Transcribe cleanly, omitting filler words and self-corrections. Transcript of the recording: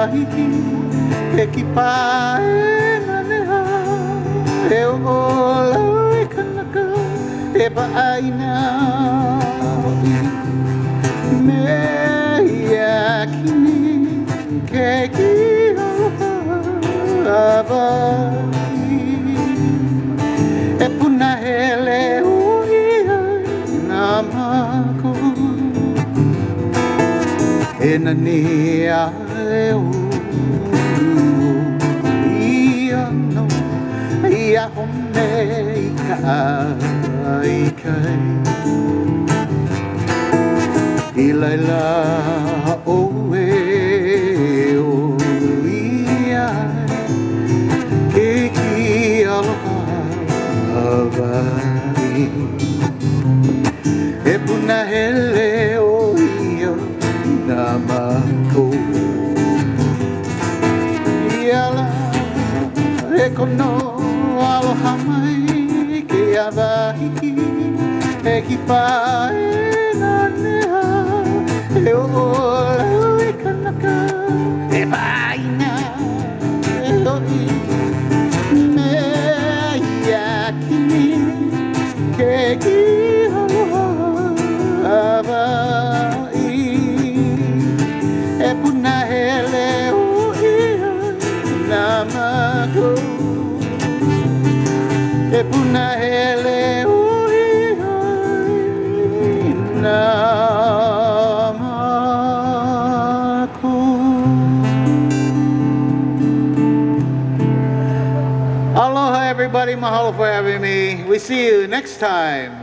wahiki e ki pae na neha e o lau e kanaka e paaina me ia kini ke ki awai e puna hele uia na mako e na nia e o ia no ia hone i kai kai i laila o e o ia ke ki aloha awai e puna hele o ia na mako iala e kono aloha mai ke awahiki e ki pae na neha e o lau e kanaka e paina e oi me ia kini ke ki awai e puna hele o ia na mako e puna hele o ia na mako. Aloha everybody, mahalo for having me. We see you next time.